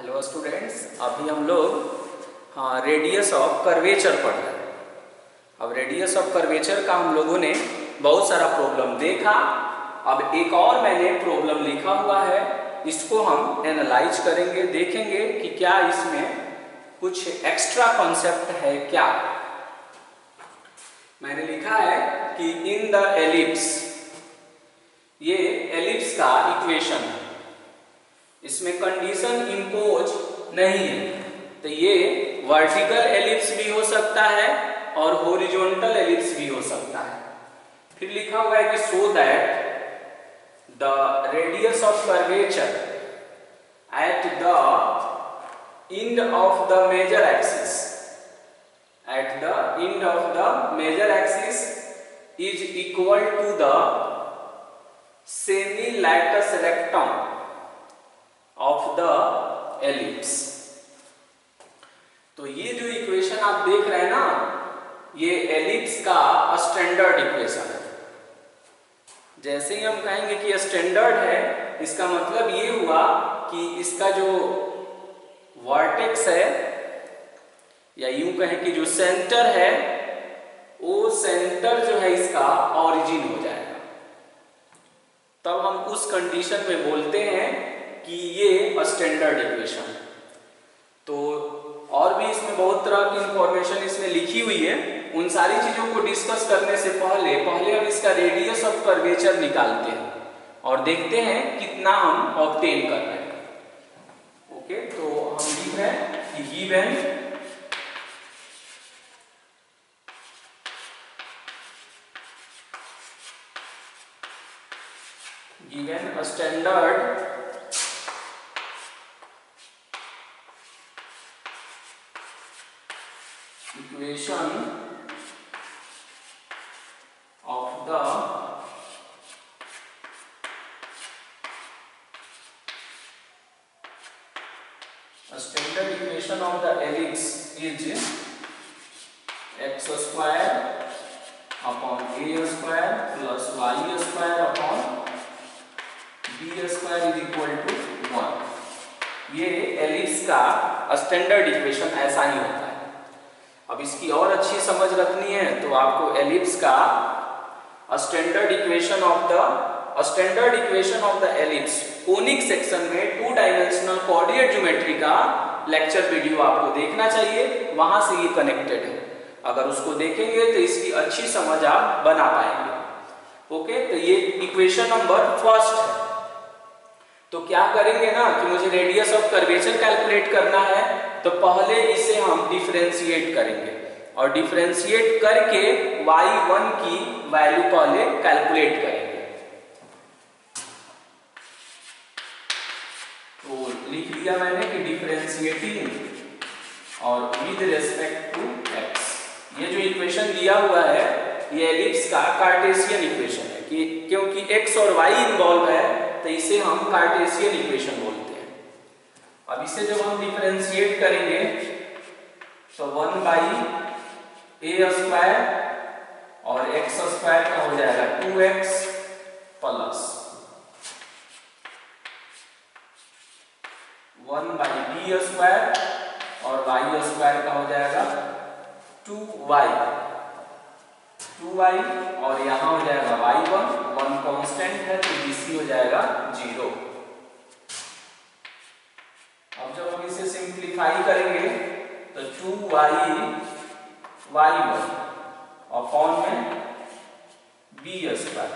Hello students, अभी हम लोग रेडियस ऑफ कर्वेचर पढ़ रहे हैं। अब रेडियस ऑफ कर्वेचर का हम लोगों ने बहुत सारा प्रॉब्लम देखा। अब एक और मैंने प्रॉब्लम लिखा हुआ है, इसको हम एनालाइज करेंगे, देखेंगे कि क्या इसमें कुछ एक्स्ट्रा कॉन्सेप्ट है। क्या मैंने लिखा है कि इन द एलिप्स, ये एलिप्स का इक्वेशन है, इसमें कंडीशन इंपोज नहीं है। तो ये वर्टिकल एलिप्स भी हो सकता है और हॉरिजॉन्टल एलिप्स भी हो सकता है। फिर लिखा हुआ है कि so that the radius of curvature at the end of the major axis, at the end of the major axis is equal to the semi-latus rectum of the ellipse। तो ये जो इक्वेशन आप देख रहे हैं ना, ये एलिप्स का स्टैंडर्ड इक्वेशन है। जैसे ही हम कहेंगे कि स्टैंडर्ड है, इसका मतलब ये हुआ कि इसका जो वर्टेक्स है, या यूं कहें कि जो सेंटर है, वो सेंटर जो है इसका ओरिजिन हो जाएगा। तब हम उस कंडीशन में बोलते हैं कि ये स्टैंडर्ड इक्वेशन है। तो और भी इसमें बहुत तरह की इंफॉर्मेशन इसमें लिखी हुई है। उन सारी चीजों को डिस्कस करने से पहले हम इसका रेडियस ऑफ कर्वेचर निकालते हैं और देखते हैं कितना हम ऑब्टेन कर रहे हैं। ओके, तो हम लिख रहे हैं कि given a standard equation of the standard equation of the ellipse is x square upon a square plus y square upon b square is equal to 1। ये एलिप्स का स्टैंडर्ड इक्वेशन ऐसा ही होता है। अब इसकी और अच्छी समझ रखनी है तो आपको एलिप्स का standard equation of the ellipse conic section में 2 डायमेंशनल कोऑर्डिनेट ज्योमेट्री का लेक्चर वीडियो आपको देखना चाहिए। वहां से ये कनेक्टेड है। अगर उसको देखेंगे तो इसकी अच्छी समझ आप बना पाएंगे। ओके, तो ये इक्वेशन नंबर फर्स्ट है। तो क्या करेंगे ना कि मुझे रेडियस ऑफ कर्वेचर कैलकुलेट करना है, तो पहले इसे हम डिफरेंशिएट करेंगे और डिफरेंशिएट करके y1 की वैल्यू पहले कैलकुलेट करेंगे। तो लिख दिया मैंने कि डिफरेंशिएटिंग और विद रेस्पेक्ट टू x। ये जो इक्वेशन दिया हुआ है, ये एलिप्स का कार्टेशियन इक्वेशन है कि क्योंकि x और y इन्वॉल्व है, तो इसे हम कार्टेशियन इक्वेशन बोलते हैं। अब इसे जब हम डिफरेंशिएट करेंगे तो 1/a स्क्वायर और x स्क्वायर का हो जाएगा 2x प्लस 1/b स्क्वायर और y स्क्वायर का हो जाएगा 2y और यहां हो जाएगा y1 कांस्टेंट है, तो bc हो जाएगा 0। अब जब हम इसे सिंप्लीफाई करेंगे तो 2y अपॉन में b square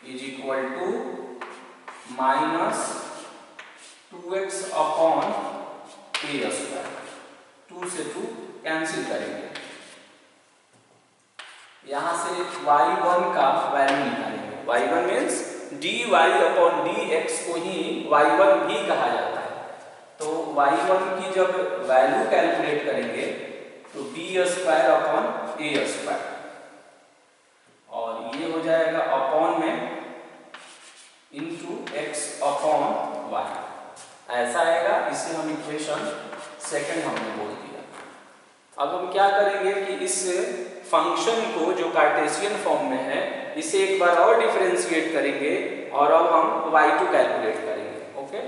is equal to minus 2x upon a square. 2 से 2 कैंसिल करेंगे, यहां से y1 का वैल्यू निकालेंगे। y1 means dy upon dx को ही y1 भी कहा जाता है। तो y1 की जब वैल्यू कैलकुलेट करेंगे तो b square upon a square, और ये हो जाएगा अपॉन में इनटू x अपॉन y, ऐसा आएगा। इसे हम इक्वेशन सेकंड हमने बोल दिया। अब हम क्या करेंगे कि इस फंक्शन को जो कार्टेशियन फॉर्म में है, इसे एक बार और डिफरेंशिएट करेंगे और अब हम y2 कैलकुलेट करेंगे। ओके,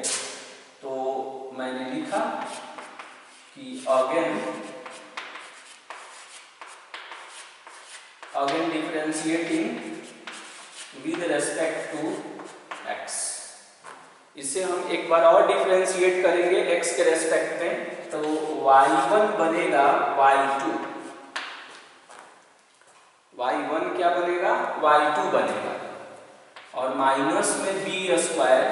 तो मैंने लिखा कि again differentiating with respect to x। इसे हम एक बार और डिफरेंशिएट करेंगे x के रेस्पेक्ट में, तो y1 बनेगा y2, y1 क्या बनेगा, y2 बनेगा, और माइनस में b स्क्वायर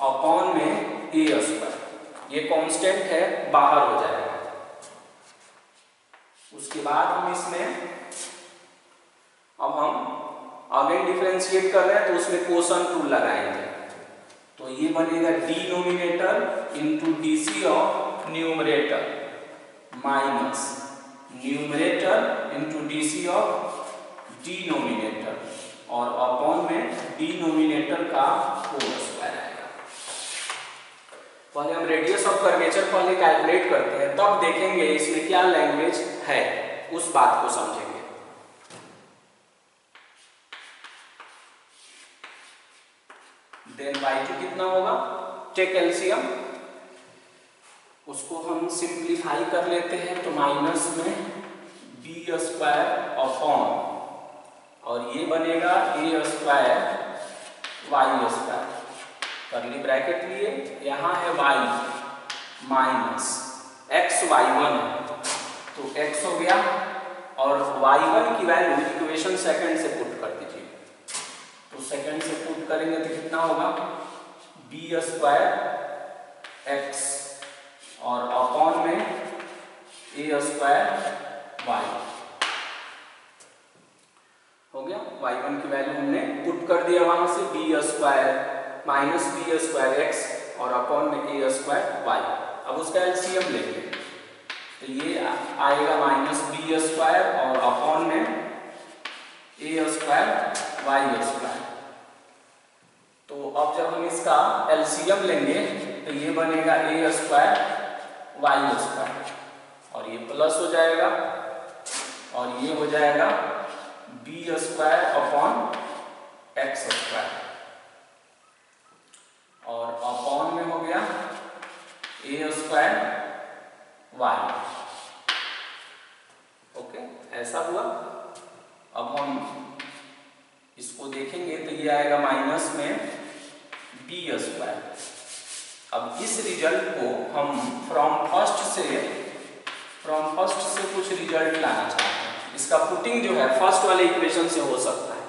अपॉन में a स्क्वायर, ये कांस्टेंट है, बाहर हो जाएगा। उसके बाद हम इसमें अब हम अगेन डिफरेंशिएट कर रहे हैं तो उसमें कोशन रूल लगाएंगे, तो ये बनेगा denominator into DC of numerator minus numerator into DC of denominator, और अपॉन में डिनोमिनेटर का होल स्क्वायर आएगा। पहले हम रेडियस ऑफ कर्वेचर पहले कैलकुलेट करते हैं, तब देखेंगे इसमें क्या लैंग्वेज है, उस बात को समझेंगे। देन y2 कितना होगा, टेक एलसीएम, उसको हम सिंप्लीफाई कर लेते हैं, तो माइनस में b स्क्वायर अपॉन, और ये बनेगा a square y square, curly bracket लिए, यहाँ है y माइनस x y1 है, तो x हो गया, और y1 की वैल्यू इक्वेशन सेकंड से पुट कर दीजिए, तो सेकंड से पुट करेंगे तो कितना होगा, b स्क्वायर x और अपॉन में a स्क्वायर y हो गया। y1 की वैल्यू हमने पुट कर दिया वहां से, b square minus b square x और अपॉन में a स्क्वायर y। अब उसका एलसीएम लेंगे, तो ये आएगा माइनस b स्क्वायर और अपॉन में a स्क्वायर y स्क्वायर। तो अब जब हम इसका एलसीएम लेंगे तो ये बनेगा a स्क्वायर y स्क्वायर, और ये प्लस हो जाएगा, और ये हो जाएगा b square upon x square, और अपॉन में हो गया a स्क्वायर y। ओके, ऐसा हुआ। अब हम इसको देखेंगे तो ये आएगा माइनस में b स्क्वायर। अब इस रिजल्ट को हम फ्रॉम फर्स्ट से कुछ रिजल्ट लाना चाहते हैं, इसका पुटिंग जो है फर्स्ट वाले इक्वेशन से हो सकता है,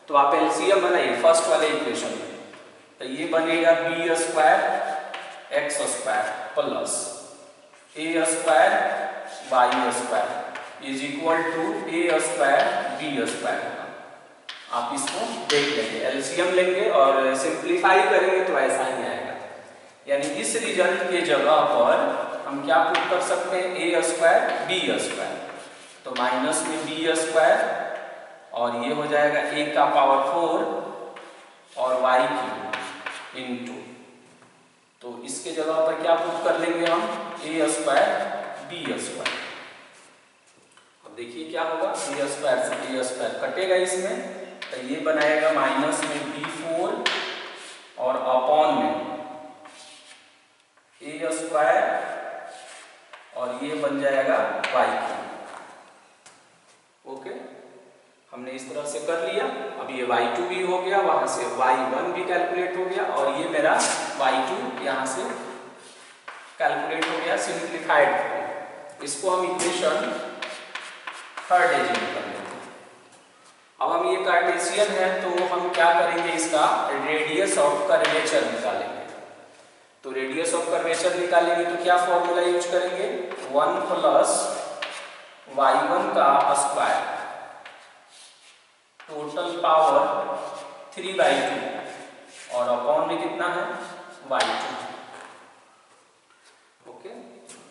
तो आप एलसीएम बनाइए फर्स्ट वाले इक्वेशन में, तो ये बनेगा b square x square plus a square y square is equal to a square b square. आप इसको देख लेंगे, एलसीएम लेंगे और सिंप्लीफाई करेंगे तो ऐसा ही आएगा, यानी इस रिजल्ट के जगह पर हम क्या पुट कर सकते हैं, a स्क्वायर b स्क्वायर, तो माइनस में b स्क्वायर, और ये हो जाएगा a का पावर 4 और y की इंटू, तो इसके जगह पर क्या पुट कर लेंगे हम, a स्क्वायर b स्क्वायर। अब देखिए क्या होगा, a स्क्वायर से a स्क्वायर कटेगा इसमें, तो ये बनाएगा माइनस में b4 और अपॉन में a स्क्वायर, और ये बन जाएगा y3। ओके, हमने इस तरह से कर लिया। अब ये y2 भी हो गया, वहां से y1 भी कैलकुलेट हो गया, और ये मेरा y2 यहाँ से कैलकुलेट हो गया सिंप्लीफाइड। इसको हम इक्वेशन थर्ड एज्यूम कर लेते हैं। अब हम ये कार्टेशियन है तो हम क्या करेंगे, इसका रेडियस ऑफ कर्वेचर निकालेंगे। तो रेडियस ऑफ कर्वेचर निकालेंगे तो क्या फॉर्मूला यूज करेंगे, 1 प्लस y1 का स्क्वायर टोटल पावर 3/2 और अपॉन में कितना है y2। ओके,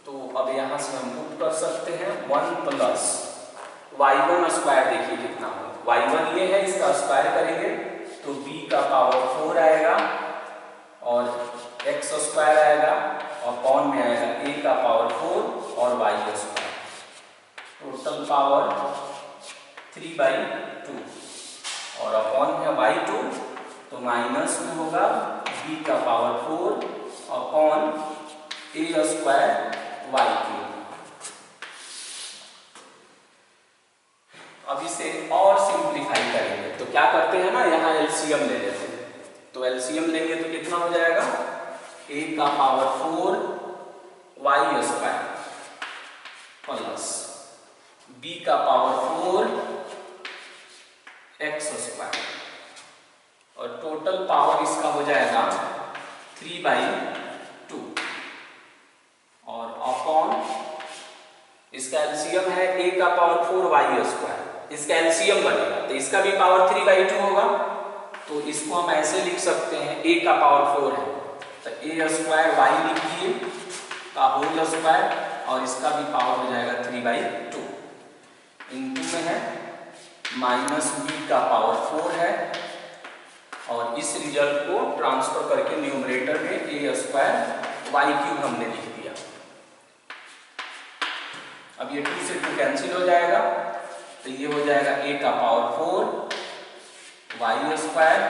तो अब यहां से हम पुट कर सकते हैं 1 प्लस y1 स्क्वायर, देखिए कितना होगा, y1 ये है, इसका स्क्वायर करेंगे तो b का पावर 4 आएगा और x स्क्वायर आएगा, अपॉन में आएगा a का पावर 4 और y स्क्वायर, टोटल पावर 3/2 और अपॉन है y2, तो माइनस में होगा b का पावर 4 अपॉन ए स्क्वायर वाई क्यूब। अब इसे और सिंप्लीफाई करेंगे तो क्या करते हैं ना, यहाँ एलसीएम ले लेते हैं। तो एलसीएम लेंगे तो कितना हो जाएगा, a का power 4 y square plus b का पावर 4 एक्स स्क्वायर, और टोटल पावर इसका हो जाएगा 3/2 और अपॉन इसका एलसीएम है a का पावर 4 वाई स्क्वायर, इसका एलसीएम बनेगा तो इसका भी पावर 3/2 होगा। तो इसको हम ऐसे लिख सकते हैं, a का पावर 4 है तो a स्क्वायर वाई लिखिए का होल स्क्वायर, और इसका भी पावर हो जाएगा 3/2 इनटू में है माइनस b का पावर 4 है, और इस रिजल्ट को ट्रांसफर करके न्यूमरेटर में a स्क्वायर वाई क्यूब हमने लिख दिया। अब ये 2 से 2 कैंसिल हो जाएगा तो ये हो जाएगा a का पावर 4 वाई स्क्वायर,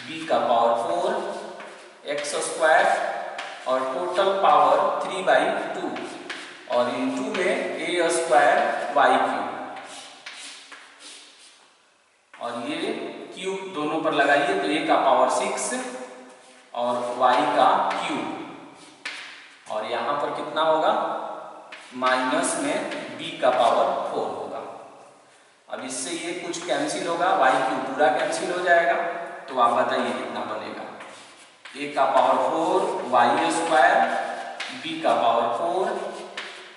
b का पावर 4 एक्स स्क्वायर, और टोटल पावर 3/2 और इनटू में a स्क्वायर वाई क्यूब, और ये क्यूब दोनों पर लगाइए तो a का पावर 6 और y का क्यूब, और यहाँ पर कितना होगा, माइनस में b का पावर 4 होगा। अब इससे ये कुछ कैंसिल होगा, y क्यूब पूरा कैंसिल हो जाएगा, तो आप बताइए कितना बनेगा, a का पावर 4 वाई स्क्वायर, b का power 4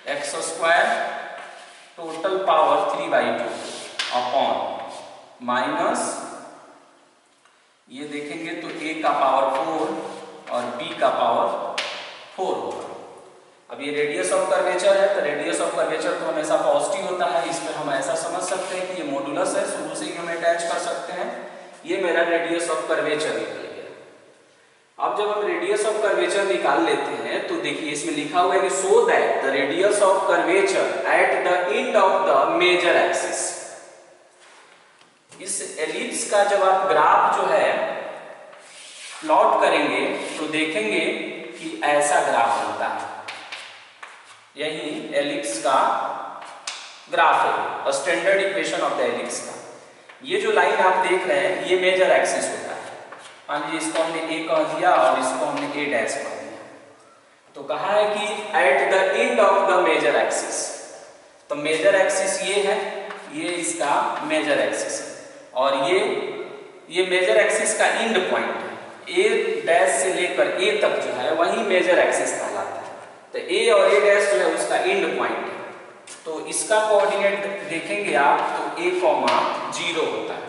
x square, total power 3/2 upon minus ये देखेंगे तो a का पावर 4 और b का पावर 4 होगा। अब ये रेडियस ऑफ कर्वेचर है तो रेडियस ऑफ कर्वेचर तो हमेशा पॉजिटिव होता है, इस पर हम ऐसा समझ सकते हैं कि ये मॉडुलस है, शुरू से ही हम अटैच कर सकते हैं। ये मेरा रेडियस ऑफ कर्वेचर निकल गया। अब जब हम रेडियस ऑफ कर्वेचर निकाल लेते हैं तो देखिए इसमें लिखा हुआ है कि so that the radius of curvature at the end of the major axis. इस एलिप्स का जब आप ग्राफ जो है प्लॉट करेंगे तो देखेंगे कि ऐसा ग्राफ बनता है, यही एलिप्स का ग्राफ है, standard equation of the ellipse का। ये जो लाइन आप देख रहे हैं ये मेजर एक्सिस होता है, मान लीजिए इसको हमने a कह दिया और इसको हमने a डैश कह दिया, तो कहा है कि at the end of the major axis, तो मेजर एक्सिस ये है, ये इसका मेजर एक्सिस है, और ये मेजर एक्सिस का एंड पॉइंट है, a डैश से लेकर a तक जो है वही मेजर एक्सिस कहलाता है। तो a और a डैश जो है उसका एंड पॉइंट है, तो इसका कोऑर्डिनेट देखेंगे आप तो a, 0 होता है,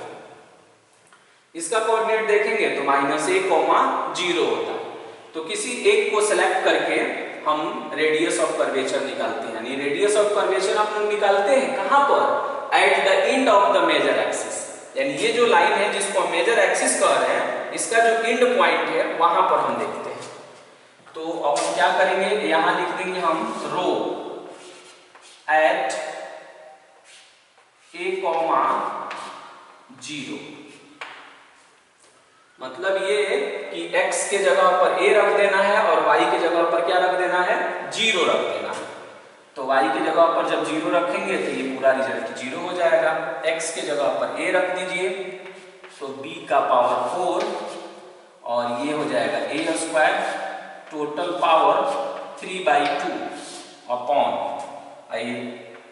इसका कोऑर्डिनेट देखेंगे तो -a, 0 होता है। तो किसी एक को सेलेक्ट करके हम रेडियस ऑफ कर्वेचर निकालते हैं, यानी रेडियस ऑफ कर्वेचर हम लोग निकालते हैं कहां पर, at the end of the major axis, यानी ये जो लाइन है जिसको हम मेजर एक्सिस कह रहे हैं इसका जो एंड पॉइंट है वहां पर हम देखते हैं। तो अब हम क्या करेंगे, यहां लिख देंगे हम रो एट a, 0, मतलब ये कि x के जगह पर a रख देना है और y के जगह पर क्या रख देना है, 0 रख देना है। तो y की जगह पर जब 0 रखेंगे तो ये पूरा रिजल्ट 0 हो जाएगा। x के जगह पर a रख दीजिए तो b का पावर 4 और ये हो जाएगा a square, total power 3/2 upon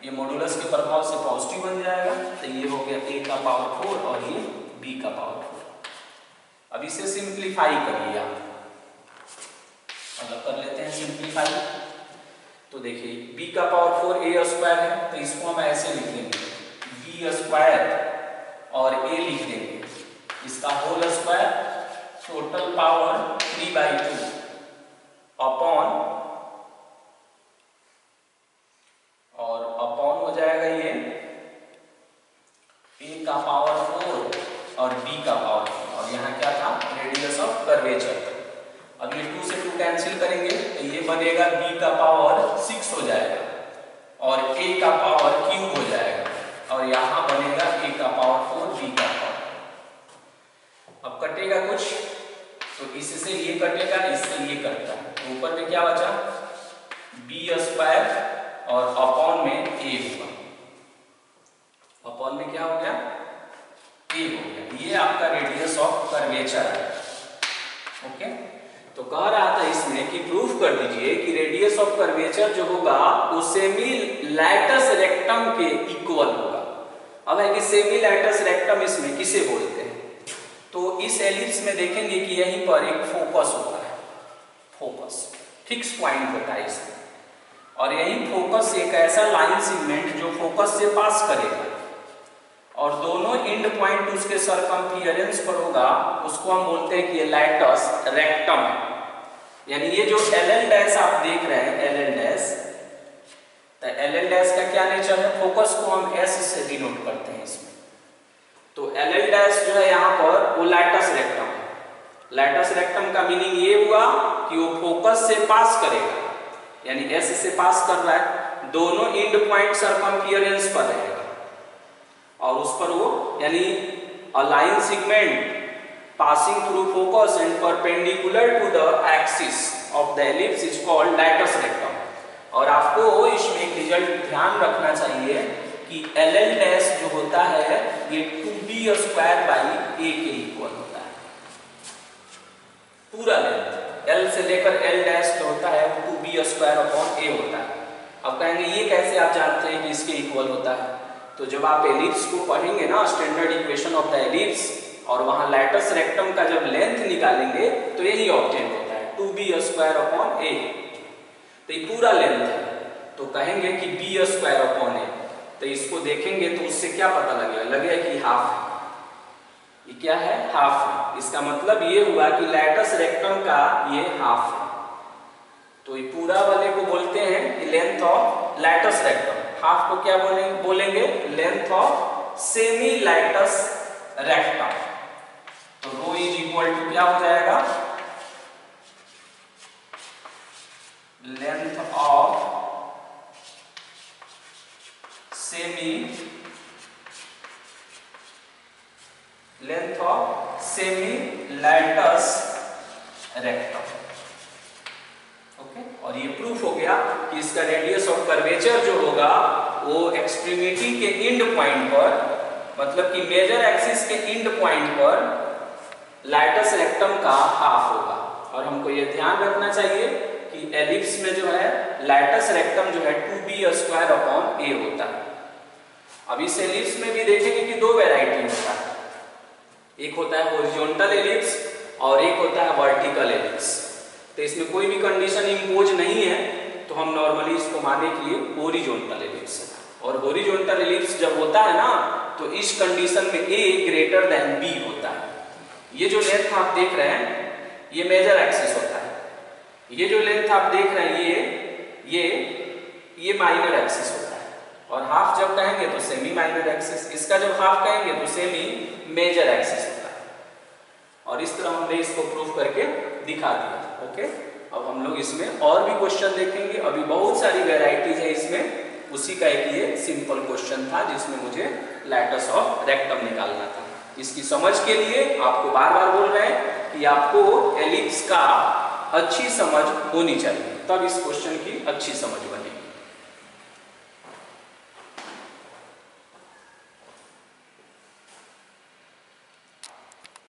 ये मॉडुलस के प्रभाव से पॉजिटिव बन जाएगा, तो ये हो गया a का पावर 4 और ये b का पावर 4। अब इसे सिंप्लीफाई करिए आप, मतलब कर लेते हैं सिंप्लीफाई। तो देखिए b का पावर 4 a स्क्वायर है तो इसको हम ऐसे लिख देंगे b स्क्वायर और a लिख देंगे, इसका whole square, total power 3/2 upon, और अपॉन हो जाएगा ये a का पावर 4 और b का पावर 4, और यहाँ क्या था, रेडियस ऑफ कर्वेचर। अब ये 2 से 2 कैंसिल करेंगे तो ये बनेगा b का पावर 6 हो जाएगा और a का पावर क्यूब हो जाएगा, और यहाँ बनेगा a का पावर 4 b का पावर। अब कटेगा कुछ तो इससे ये कटेगा, इससे ये कटता है, तो ऊपर में क्या बचा बी स्क्वायर और अपॉन में ए होगा, अपॉन में क्या हो गया ए हो गया। ये आपका रेडियस ऑफ कर्वेचर है। ओके, तो कह रहा था इसमें कि प्रूफ कर दीजिए कि रेडियस ऑफ कर्वेचर जो होगा वो सेमी लैटस रेक्टम के इक्वल होगा। अब है कि सेमी लैटस रेक्टम इसमें किसे बोलते हैं, तो इस एलिप्स में देखेंगे कि यहीं पर एक फोकस होता है, फोकस फिक्स पॉइंट होता है इसमें, और यही फोकस एक ऐसा लाइन सेगमेंट जो फोकस से पास करेगा और दोनों एंड पॉइंट उसके सरकमफियरेंस पर होगा, उसको हम बोलते हैं कि ये लैटस रेक्टम है। यानी ये जो LL डैश आप देख रहे हैं LL डैश, तो LL डैश का क्या नेचर है, फोकस को हम S से डिनोट करते हैं इसमें, तो LL डैश जो है यहाँ पर वो लैटस रेक्टम है। लैटस रेक्टम का मीनिंग ये हुआ कि वो फोकस से पास करेगा, यानी S से पास कर रहा है, दोनों एंड पॉइंट सरकमफियरेंस पर रहेगा और उस पर वो यानी a line segment passing through focus and perpendicular to the axis of the ellipse is called latus rectum। और आपको इसमें एक रिजल्ट ध्यान रखना चाहिए कि LL डैश जो होता है ये 2b स्क्वायर बाई a के इक्वल होता है, पूरा लेंथ L से लेकर L डैश जो होता है वो 2b स्क्वायर अपॉन a होता है। अब कहेंगे ये कैसे आप जानते हैं कि इसके इक्वल होता है, तो जब आप एलिप्स को पढ़ेंगे ना standard equation of the ellipse और वहां लैटस रेक्टम का जब लेंथ निकालेंगे तो यही ऑब्टेन होता है 2b स्क्वायर अपॉन a, तो ये पूरा लेंथ है, तो कहेंगे कि b स्क्वायर अपॉन a, तो इसको देखेंगे तो उससे क्या पता लगेगा कि हाफ है, ये क्या है हाफ है, इसका मतलब ये हुआ कि लैटस रेक्टम का ये हाफ है, तो ये पूरा वाले को बोलते हैं कि length of latus rectum, half को क्या बोलेंगे length of semi latus rectum. तो रो इज इक्वल टू क्या हो जाएगा length of semi latus rectum. Okay, और ये प्रूफ हो गया कि इसका रेडियस ऑफ कर्वेचर जो होगा वो एक्सट्रीमिटी के एंड पॉइंट पर, मतलब कि मेजर एक्सिस के एंड पॉइंट पर लैटस रेक्टम का हाफ होगा। और हमको ये ध्यान रखना चाहिए कि एलिप्स में जो है लैटस रेक्टम जो है 2b स्क्वायर अपॉन a होता है। अब इस एलिप्स में भी देखेंगे कि दो वैरायटी होता है, एक होता है हॉरिजॉन्टल एलिप्स और एक होता है वर्टिकल एलिप्स। तो इसमें कोई भी कंडीशन इंपोज नहीं है, तो हम नॉर्मली इसको माने कि ये हॉरिजॉन्टल एलिप्स है। और हॉरिजॉन्टल एलिप्स जब होता है ना तो इस कंडीशन में a ग्रेटर देन b होता है। ये जो लेंथ आप देख रहे हैं ये मेजर एक्सिस होता है, ये जो लेंथ आप देख रहे हैं ये माइनर एक्सिस होता है, और हाफ जब कहेंगे तो सेमी माइनर एक्सिस, इसका जब हाफ कहेंगे तो सेमी मेजर एक्सिस होता है। और इस तरह हमने इसको प्रूफ करके दिखा दिया। ओके, अब हम लोग इसमें और भी क्वेश्चन देखेंगे, अभी बहुत सारी वेराइटीज है इसमें, उसी का एक ये सिंपल क्वेश्चन था जिसमें मुझे लैटस ऑफ रेक्टम निकालना था। इसकी समझ के लिए आपको बार बार बोल रहे हैं कि आपको एलिप्स का अच्छी समझ होनी चाहिए, तब इस क्वेश्चन की अच्छी समझ बने।